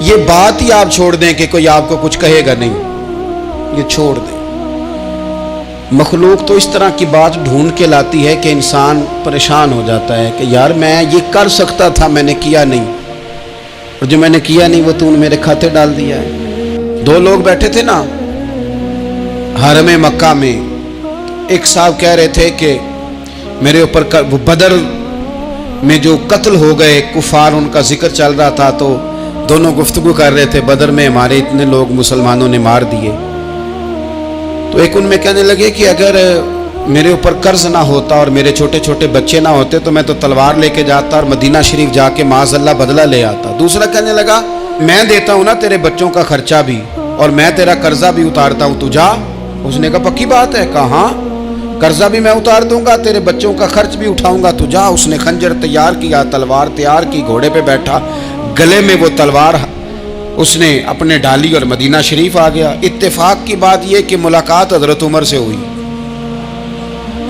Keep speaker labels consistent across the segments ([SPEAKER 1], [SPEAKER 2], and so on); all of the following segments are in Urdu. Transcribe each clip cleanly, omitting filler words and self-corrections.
[SPEAKER 1] یہ بات ہی آپ چھوڑ دیں کہ کوئی آپ کو کچھ کہے گا نہیں، یہ چھوڑ دیں۔ مخلوق تو اس طرح کی بات ڈھونڈ کے لاتی ہے کہ انسان پریشان ہو جاتا ہے کہ یار میں یہ کر سکتا تھا، میں نے کیا نہیں، اور جو میں نے کیا نہیں وہ تو نے میرے کھاتے ڈال دیا ہے۔ دو لوگ بیٹھے تھے نا حرم مکہ میں، ایک صاحب کہہ رہے تھے کہ میرے اوپر وہ بدر میں جو قتل ہو گئے کفار، ان کا ذکر چل رہا تھا، تو دونوں گفتگو کر رہے تھے بدر میں ہمارے اتنے لوگ مسلمانوں نے مار دیے۔ تو ایک ان میں کہنے لگے کہ اگر میرے اوپر قرض نہ ہوتا اور میرے چھوٹے چھوٹے بچے نہ ہوتے تو میں تو تلوار لے کے جاتا اور مدینہ شریف جا کے معاذ اللہ بدلہ لے آتا۔ دوسرا کہنے لگا میں دیتا ہوں نا تیرے بچوں کا خرچہ بھی اور میں تیرا قرضہ بھی اتارتا ہوں، تو جا۔ اس نے کہا پکی بات ہے؟ کہا ہاں، قرضہ بھی میں اتار دوں گا، تیرے بچوں کا خرچ بھی اٹھاؤں گا، تو جا۔ اس نے خنجر تیار کیا، تلوار تیار کی، گھوڑے پہ بیٹھا، گلے میں وہ تلوار اس نے اپنے ڈالی اور مدینہ شریف آ گیا۔ اتفاق کی بات یہ کہ ملاقات حضرت عمر سے ہوئی۔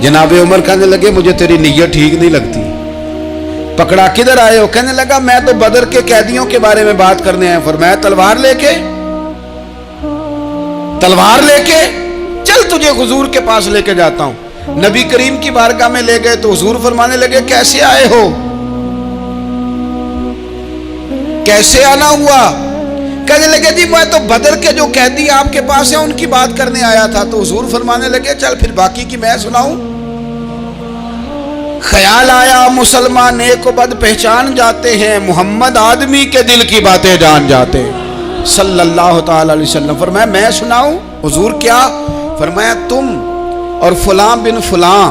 [SPEAKER 1] جناب عمر کہنے لگے مجھے تیری نیت ٹھیک نہیں لگتی۔ پکڑا کدھر آئے ہو؟ کہنے لگا میں تو بدر کے قیدیوں کے بارے میں بات کرنے آئے۔ فرمایا تلوار لے کے؟ تلوار لے کے چل تجھے حضور کے پاس لے کے جاتا ہوں۔ نبی کریم کی بارگاہ میں لے گئے تو حضور فرمانے لگے کیسے آئے ہو؟ کیسے آنا ہوا؟ کہنے لگے جی میں تو بدر کے جو قیدی آپ کے پاس ہیں ان کی بات کرنے آیا تھا۔ تو حضور فرمانے لگے چل پھر باقی کی میں سناؤں۔ خیال آیا مسلمان نیک و بد پہچان جاتے ہیں، محمد آدمی کے دل کی باتیں جان جاتے ہیں صلی اللہ تعالی علیہ وسلم۔ فرمایا میں سناؤں؟ حضور کیا؟ فرمایا تم اور فلاں بن فلاں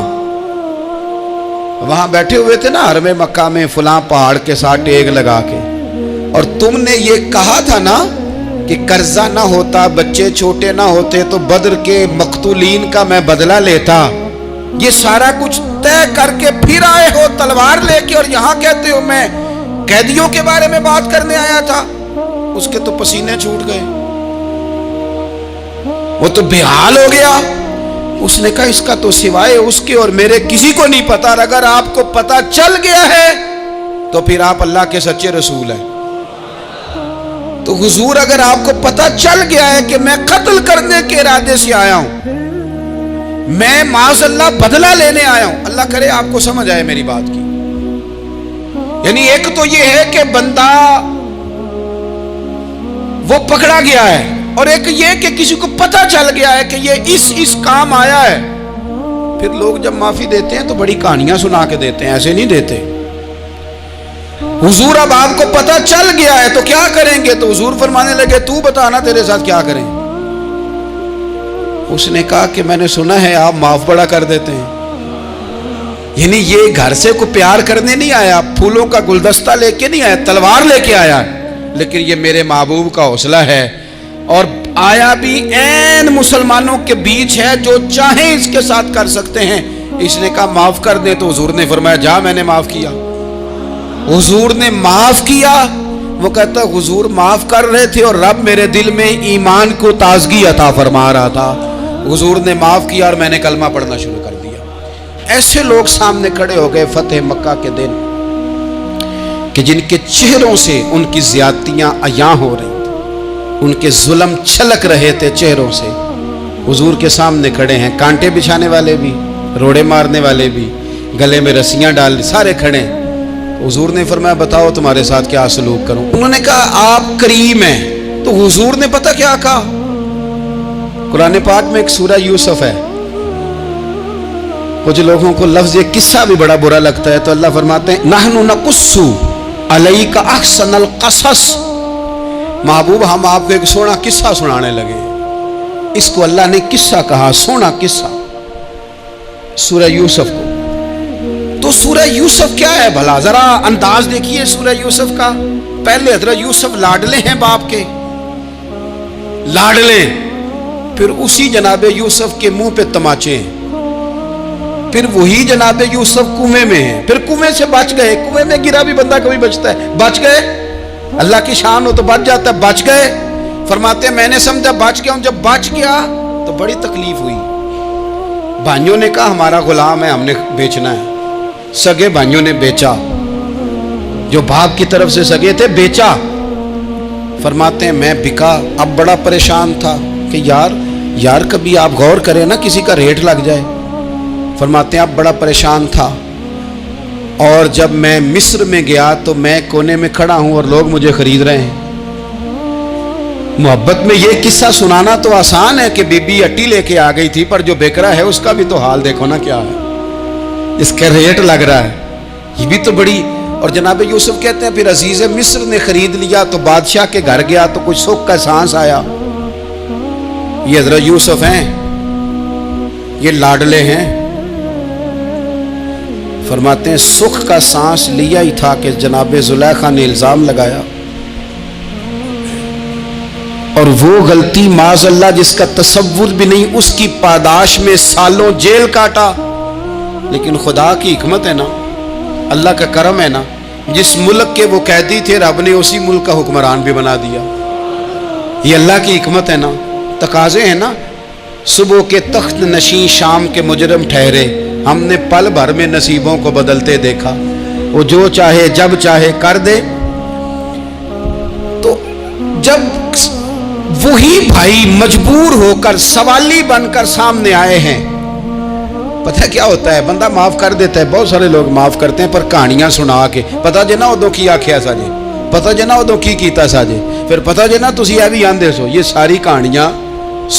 [SPEAKER 1] وہاں بیٹھے ہوئے تھے نا حرم مکہ میں فلاں پہاڑ کے ساتھ ٹیک لگا کے، اور تم نے یہ کہا تھا نا کہ قرضہ نہ ہوتا، بچے چھوٹے نہ ہوتے تو بدر کے مقتولین کا میں بدلہ لیتا۔ یہ سارا کچھ طے کر کے پھر آئے ہو تلوار لے کے، اور یہاں کہتے ہو میں قیدیوں کے بارے میں بات کرنے آیا تھا۔ اس کے تو پسینے چھوٹ گئے، وہ تو بے حال ہو گیا۔ اس نے کہا اس کا تو سوائے اس کے اور میرے کسی کو نہیں پتا، اور اگر آپ کو پتا چل گیا ہے تو پھر آپ اللہ کے سچے رسول ہیں۔ تو حضور اگر آپ کو پتا چل گیا ہے کہ میں قتل کرنے کے ارادے سے آیا ہوں، میں معاذ اللہ بدلہ لینے آیا ہوں، اللہ کرے آپ کو سمجھ آئے میری بات کی۔ یعنی ایک تو یہ ہے کہ بندہ وہ پکڑا گیا ہے، اور ایک یہ کہ کسی کو پتا چل گیا ہے کہ یہ اس کام آیا ہے۔ پھر لوگ جب معافی دیتے ہیں تو بڑی کہانیاں سنا کے دیتے ہیں، ایسے نہیں دیتے۔ حضور اب آپ کو پتا چل گیا ہے تو کیا کریں گے؟ تو حضور فرمانے لگے تو بتانا تیرے ساتھ کیا کریں۔ اس نے کہا کہ میں نے سنا ہے آپ معاف بڑا کر دیتے ہیں۔ یعنی یہ گھر سے کوئی پیار کرنے نہیں آیا، پھولوں کا گلدستہ لے کے نہیں آیا، تلوار لے کے آیا، لیکن یہ میرے محبوب کا حوصلہ ہے، اور آیا بھی عین مسلمانوں کے بیچ ہے، جو چاہیں اس کے ساتھ کر سکتے ہیں۔ اس نے کہا معاف کر دیں، تو حضور نے فرمایا جا میں نے معاف کیا۔ حضور نے معاف کیا۔ وہ کہتا حضور معاف کر رہے تھے اور رب میرے دل میں ایمان کو تازگی عطا فرما رہا تھا۔ حضور نے معاف کیا اور میں نے کلمہ پڑھنا شروع کر دیا۔ ایسے لوگ سامنے کھڑے ہو گئے فتح مکہ کے دن کہ جن کے چہروں سے ان کی زیادتیاں عیاں ہو رہی تھیں، ان کے ظلم چھلک رہے تھے چہروں سے۔ حضور کے سامنے کھڑے ہیں، کانٹے بچھانے والے بھی، روڑے مارنے والے بھی، گلے میں رسیاں ڈال سارے کھڑے ہیں۔ حضور نے فرمایا بتاؤ تمہارے ساتھ کیا سلوک کروں؟ انہوں نے کہا آپ کریم ہیں۔ تو حضور نے پتہ کیا کہا؟ قرآن پاک میں ایک سورہ یوسف ہے، کچھ لوگوں کو لفظ یہ قصہ بھی بڑا برا لگتا ہے، تو اللہ فرماتے ہیں نحن نقص علیک احسن القصص، محبوب ہم آپ کو ایک سونا قصہ سنانے لگے۔ اس کو اللہ نے قصہ کہا، سونا قصہ، سورہ یوسف کو۔ تو سورہ یوسف کیا ہے بھلا؟ ذرا انداز دیکھیے سورہ یوسف کا۔ پہلے حضرت یوسف لاڈلے ہیں باپ کے، لاڈلے، پھر اسی جناب یوسف کے منہ پہ تماچے ہیں، پھر وہی جناب یوسف کنویں میں ہیں، پھر کنویں سے بچ گئے۔ کنویں میں گرا بھی بندہ کبھی بچتا ہے، بچ گئے، اللہ کی شان ہو تو بچ جاتا ہے، بچ گئے۔ فرماتے ہیں میں نے سمجھا بچ گیا ہوں، جب بچ گیا تو بڑی تکلیف ہوئی۔ بھائیوں نے کہا ہمارا غلام ہے، ہم نے بیچنا ہے۔ سگے بھائیوں نے بیچا، جو باپ کی طرف سے سگے تھے بیچا۔ فرماتے ہیں میں بکا، اب بڑا پریشان تھا کہ یار کبھی آپ غور کریں نا کسی کا ریٹ لگ جائے. فرماتے ہیں اب بڑا پریشان تھا، اور جب میں مصر میں گیا تو میں کونے میں کھڑا ہوں اور لوگ مجھے خرید رہے ہیں. محبت میں یہ قصہ سنانا تو آسان ہے کہ بی بی اٹی لے کے آ گئی تھی، پر جو بیکرا ہے اس کا بھی تو حال دیکھو نا کیا ہے، اس کا ریٹ لگ رہا ہے. یہ بھی تو بڑی. اور جناب یوسف کہتے ہیں پھر عزیز مصر نے خرید لیا تو بادشاہ کے گھر گیا تو کچھ سکھ کا سانس آیا. یہ حضرت یوسف ہیں، یہ لاڈلے ہیں. فرماتے ہیں سکھ کا سانس لیا ہی تھا کہ جناب زلیخا نے الزام لگایا، اور وہ غلطی معاذ اللہ جس کا تصور بھی نہیں، اس کی پاداش میں سالوں جیل کاٹا. لیکن خدا کی حکمت ہے نا، اللہ کا کرم ہے نا، جس ملک کے وہ قیدی تھے رب نے اسی ملک کا حکمران بھی بنا دیا. یہ اللہ کی حکمت ہے نا، تقاضے ہیں نا. صبح کے تخت نشین شام کے مجرم ٹھہرے، ہم نے پل بھر میں نصیبوں کو بدلتے دیکھا. وہ جو چاہے جب چاہے کر دے. تو جب وہی بھائی مجبور ہو کر سوالی بن کر سامنے آئے ہیں، پتہ کیا ہوتا ہے، بندہ معاف کر دیتا ہے. بہت سارے لوگ معاف کرتے ہیں پر کہانیاں سنا کے، پتہ جے نا ادو کی آکھیا سا جے، پتہ جے نا ادو کی کیتا سا جے، پھر پتہ جے نا تسی اے بھی آندے سو. یہ ساری کہانیاں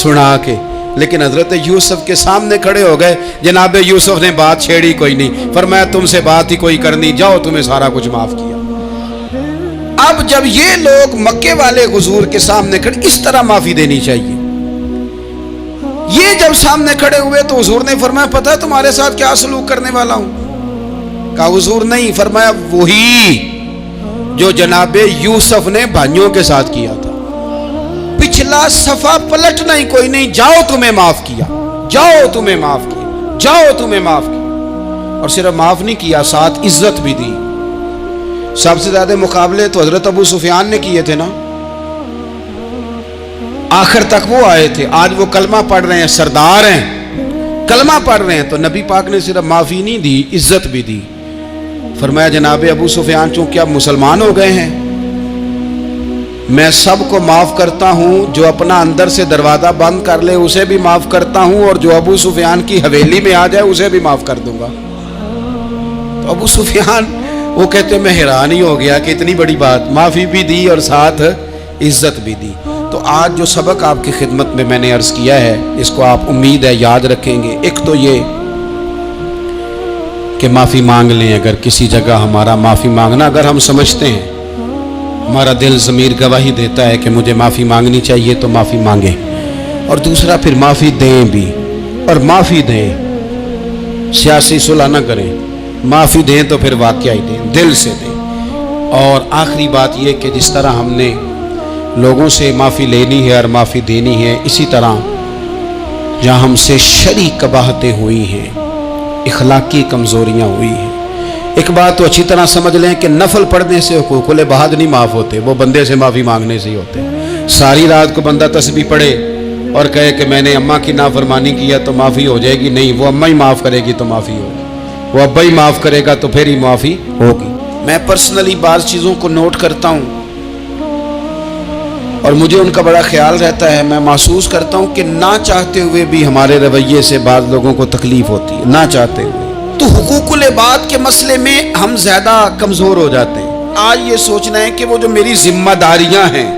[SPEAKER 1] سنا کے. لیکن حضرت یوسف کے سامنے کھڑے ہو گئے. جناب یوسف نے بات چھیڑی کوئی نہیں، فرمایا تم سے بات ہی کوئی کرنی، جاؤ تمہیں سارا کچھ معاف کیا. اب جب یہ لوگ مکے والے حضور کے سامنے کھڑے، اس طرح معافی دینی چاہیے. یہ جب سامنے کھڑے ہوئے تو حضور نے فرمایا پتہ ہے تمہارے ساتھ کیا سلوک کرنے والا ہوں؟ کہا حضور نہیں. فرمایا وہی جو جناب یوسف نے بھائیوں کے ساتھ کیا تھا. پچھلا صفحہ پلٹنا ہی کوئی نہیں، جاؤ تمہیں معاف کیا، جاؤ تمہیں معاف کیا، جاؤ تمہیں معاف کیا. اور صرف معاف نہیں کیا، ساتھ عزت بھی دی. سب سے زیادہ مقابلے تو حضرت ابو سفیان نے کیے تھے نا، آخر تک وہ آئے تھے. آج وہ کلمہ پڑھ رہے ہیں، سردار ہیں، کلمہ پڑھ رہے ہیں. تو نبی پاک نے صرف معافی نہیں دی، عزت بھی دی. فرمایا جناب ابو سفیان چونکہ اب مسلمان ہو گئے ہیں، میں سب کو معاف کرتا ہوں. جو اپنا اندر سے دروازہ بند کر لے اسے بھی معاف کرتا ہوں، اور جو ابو سفیان کی حویلی میں آ جائے اسے بھی معاف کر دوں گا. تو ابو سفیان وہ کہتے میں حیران ہی ہو گیا کہ اتنی بڑی بات، معافی بھی دی اور ساتھ عزت بھی دی. تو آج جو سبق آپ کی خدمت میں نے عرض کیا ہے، اس کو آپ امید ہے یاد رکھیں گے. ایک تو یہ کہ معافی مانگ لیں. اگر کسی جگہ ہمارا معافی مانگنا اگر ہم سمجھتے ہیں، ہمارا دل ضمیر گواہی دیتا ہے کہ مجھے معافی مانگنی چاہیے، تو معافی مانگیں. اور دوسرا پھر معافی دیں بھی، اور معافی دیں، سیاسی صلح نہ کریں. معافی دیں تو پھر واقعہ ہی دیں، دل سے دیں. اور آخری بات یہ کہ جس طرح ہم نے لوگوں سے معافی لینی ہے اور معافی دینی ہے، اسی طرح جہاں ہم سے شرعی قباحتیں ہوئی ہیں، اخلاقی کمزوریاں ہوئی ہیں، ایک بات تو اچھی طرح سمجھ لیں کہ نفل پڑھنے سے حقوق العباد نہیں معاف ہوتے، وہ بندے سے معافی مانگنے سے ہی ہوتے. ساری رات کو بندہ تسبیح پڑھے اور کہے کہ میں نے اماں کی نافرمانی کیا تو معافی ہو جائے گی، نہیں، وہ اماں ہی معاف کرے گی تو معافی ہوگی، وہ ابا ہی معاف کرے گا تو پھر ہی معافی ہوگی. میں پرسنلی بعض چیزوں کو نوٹ کرتا ہوں اور مجھے ان کا بڑا خیال رہتا ہے. میں محسوس کرتا ہوں کہ نہ چاہتے ہوئے بھی ہمارے رویے سے بعض لوگوں کو تکلیف ہوتی ہے، نہ چاہتے ہوئے. تو حقوق العباد کے مسئلے میں ہم زیادہ کمزور ہو جاتے ہیں. آج یہ سوچنا ہے کہ وہ جو میری ذمہ داریاں ہیں،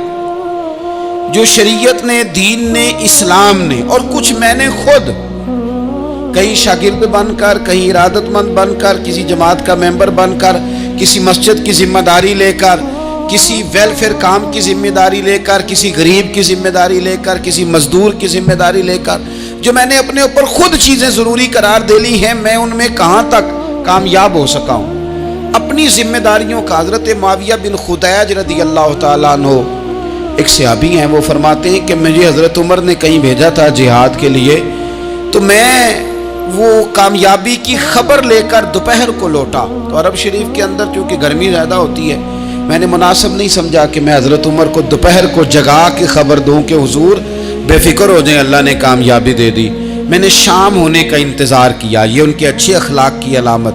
[SPEAKER 1] جو شریعت نے، دین نے، اسلام نے، اور کچھ میں نے خود کہیں شاگرد بن کر، کہیں ارادت مند بن کر، کسی جماعت کا ممبر بن کر، کسی مسجد کی ذمہ داری لے کر، کسی ویلفیئر کام کی ذمہ داری لے کر، کسی غریب کی ذمہ داری لے کر، کسی مزدور کی ذمہ داری لے کر، جو میں نے اپنے اوپر خود چیزیں ضروری قرار دے لی ہیں، میں ان میں کہاں تک کامیاب ہو سکا ہوں. اپنی ذمہ داریوں کا حضرت معاویہ بن خدیج رضی اللہ تعالیٰ عنہ ایک صحابی ہیں، وہ فرماتے ہیں کہ مجھے حضرت عمر نے کہیں بھیجا تھا جہاد کے لیے، تو میں وہ کامیابی کی خبر لے کر دوپہر کو لوٹا. تو عرب شریف کے اندر چونکہ گرمی زیادہ ہوتی ہے، میں نے مناسب نہیں سمجھا کہ میں حضرت عمر کو دوپہر کو جگا کے خبر دوں کہ حضور بے فکر ہو جائیں، اللہ نے کامیابی دے دی. میں نے شام ہونے کا انتظار کیا، یہ ان کے اچھے اخلاق کی علامت.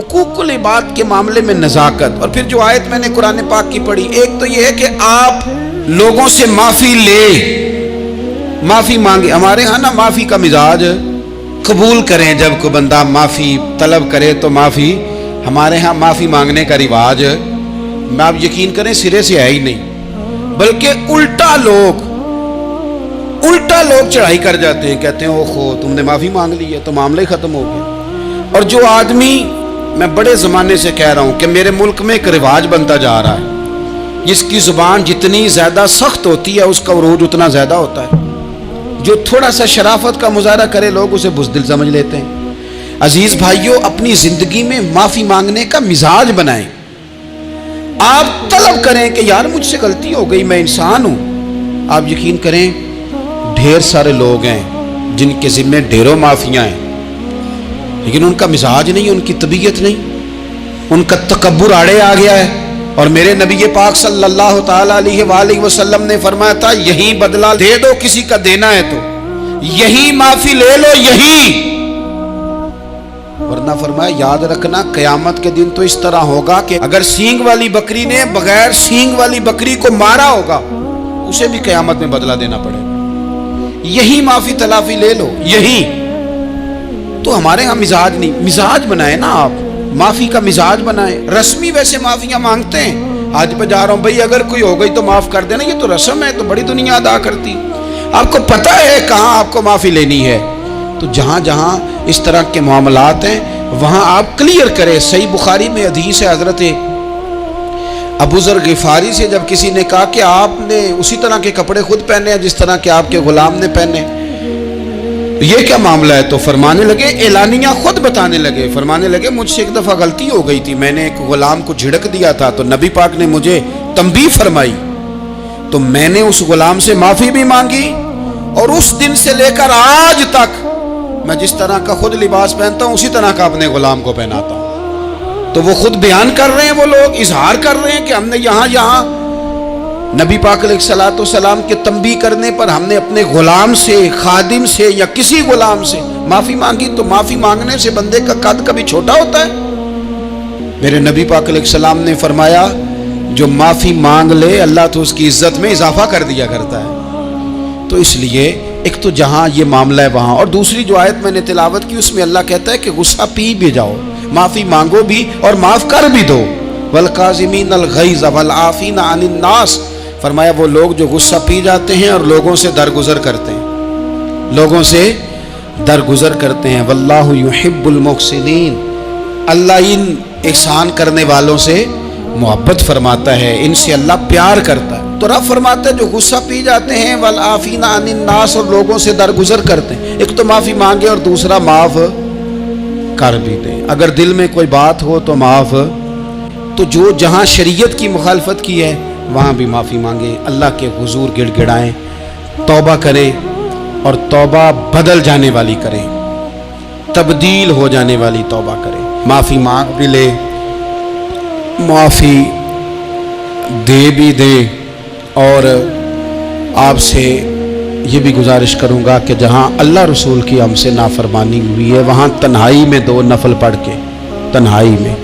[SPEAKER 1] حقوق العباد کے معاملے میں نزاکت. اور پھر جو آیت میں نے قرآن پاک کی پڑھی، ایک تو یہ ہے کہ آپ لوگوں سے معافی لے، معافی مانگے. ہمارے ہاں نا معافی کا مزاج، قبول کریں جب کوئی بندہ معافی طلب کرے تو معافی. ہمارے ہاں معافی مانگنے کا رواج میں آپ یقین کریں سرے سے ہے ہی نہیں، بلکہ الٹا لوگ چڑھائی کر جاتے ہیں، کہتے ہیں اوہو تم نے معافی مانگ لی ہے تو معاملہ ہی ختم ہو گیا. اور جو آدمی، میں بڑے زمانے سے کہہ رہا ہوں کہ میرے ملک میں ایک رواج بنتا جا رہا ہے، جس کی زبان جتنی زیادہ سخت ہوتی ہے اس کا عروج اتنا زیادہ ہوتا ہے. جو تھوڑا سا شرافت کا مظاہرہ کرے لوگ اسے بزدل سمجھ لیتے ہیں. عزیز بھائیوں، اپنی زندگی میں معافی مانگنے کا مزاج بنائیں. آپ طلب کریں کہ یار مجھ سے غلطی ہو گئی، میں انسان ہوں. آپ یقین کریں ڈھیر سارے لوگ ہیں جن کے ذمہ ڈھیروں معافیاں ہیں، لیکن ان کا مزاج نہیں، ان کی طبیعت نہیں، ان کا تکبر آڑے آ گیا ہے. اور میرے نبی پاک صلی اللہ تعالی علیہ وآلہ وسلم نے فرمایا تھا یہی بدلہ دے دو کسی کا دینا ہے تو، یہی معافی لے لو، یہی. ورنہ فرمایا یاد رکھنا قیامت کے دن تو اس طرح ہوگا کہ اگر سینگ والی بکری نے بغیر سینگ والی بکری کو مارا ہوگا اسے بھی قیامت میں بدلہ دینا پڑے گا. یہی معافی تلافی لے لو، یہی. تو ہمارے ہاں مزاج نہیں. مزاج بنائیں نا آپ، معافی کا مزاج بنائیں. رسمی ویسے معافیاں مانگتے ہیں، آج پہ جا رہا ہوں بھائی اگر کوئی ہو گئی تو معاف کر دینا، یہ تو رسم ہے، تو بڑی دنیا ادا کرتی. آپ کو پتہ ہے کہاں آپ کو معافی لینی ہے. تو جہاں جہاں اس طرح کے معاملات ہیں وہاں آپ کلیئر کریں. صحیح بخاری میں حدیث ہے حضرت ابو ذر غفاری سے، جب کسی نے کہا کہ آپ نے اسی طرح کے کپڑے خود پہنے ہیں جس طرح کہ آپ کے غلام نے پہنے، یہ کیا معاملہ ہے؟ تو فرمانے لگے، اعلانیہ خود بتانے لگے، فرمانے لگے مجھ سے ایک دفعہ غلطی ہو گئی تھی، میں نے ایک غلام کو جھڑک دیا تھا تو نبی پاک نے مجھے تنبیہ فرمائی، تو میں نے اس غلام سے معافی بھی مانگی، اور اس دن سے لے کر آج تک میں جس طرح کا خود لباس پہنتا ہوں اسی طرح کا اپنے غلام کو پہناتا ہوں. تو وہ خود بیان کر رہے ہیں، وہ لوگ اظہار کر رہے ہیں کہ ہم نے یہاں نبی پاک علیہ الصلوۃ والسلام کے تنبیہ کرنے پر ہم نے اپنے غلام سے، خادم سے یا کسی غلام سے معافی مانگی. تو معافی مانگنے سے بندے کا قد کبھی چھوٹا ہوتا ہے؟ میرے نبی پاک علیہ السلام نے فرمایا جو معافی مانگ لے اللہ تو اس کی عزت میں اضافہ کر دیا کرتا ہے. تو اس لیے ایک تو جہاں یہ معاملہ ہے وہاں، اور دوسری جو آیت میں نے تلاوت کی اس میں اللہ کہتا ہے کہ غصہ پی بھی جاؤ، معافی مانگو بھی اور معاف کر بھی دو. والکاظمین الغیظ والعافین عن الناس، فرمایا وہ لوگ جو غصہ پی جاتے ہیں اور لوگوں سے درگزر کرتے ہیں، لوگوں سے درگزر کرتے ہیں. واللہ یحب المحسنین، اللہ ان احسان کرنے والوں سے محبت فرماتا ہے، ان سے اللہ پیار کرتا ہے. تو رب فرماتا ہے جو غصہ پی جاتے ہیں والعافین عن الناس، اور لوگوں سے درگزر کرتے ہیں. ایک تو معافی مانگے اور دوسرا معاف کر بھی دیں. اگر دل میں کوئی بات ہو تو معاف. تو جو جہاں شریعت کی مخالفت کی ہے وہاں بھی معافی مانگے، اللہ کے حضور گڑ گڑائیں، توبہ کریں، اور توبہ بدل جانے والی کریں، تبدیل ہو جانے والی توبہ کریں. معافی مانگ بھی لے، معافی دے بھی دے. اور آپ سے یہ بھی گزارش کروں گا کہ جہاں اللہ رسول کی ہم سے نافرمانی ہوئی ہے وہاں تنہائی میں 2 نفل پڑھ کے، تنہائی میں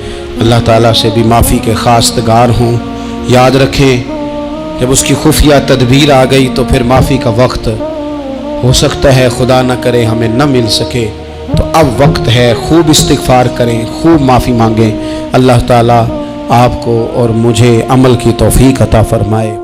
[SPEAKER 1] اللہ تعالیٰ سے بھی معافی کے خواستگار ہوں. یاد رکھیں جب اس کی خفیہ تدبیر آ گئی تو پھر معافی کا وقت ہو سکتا ہے خدا نہ کرے ہمیں نہ مل سکے. تو اب وقت ہے، خوب استغفار کریں، خوب معافی مانگیں. اللہ تعالیٰ آپ کو اور مجھے عمل کی توفیق عطا فرمائے.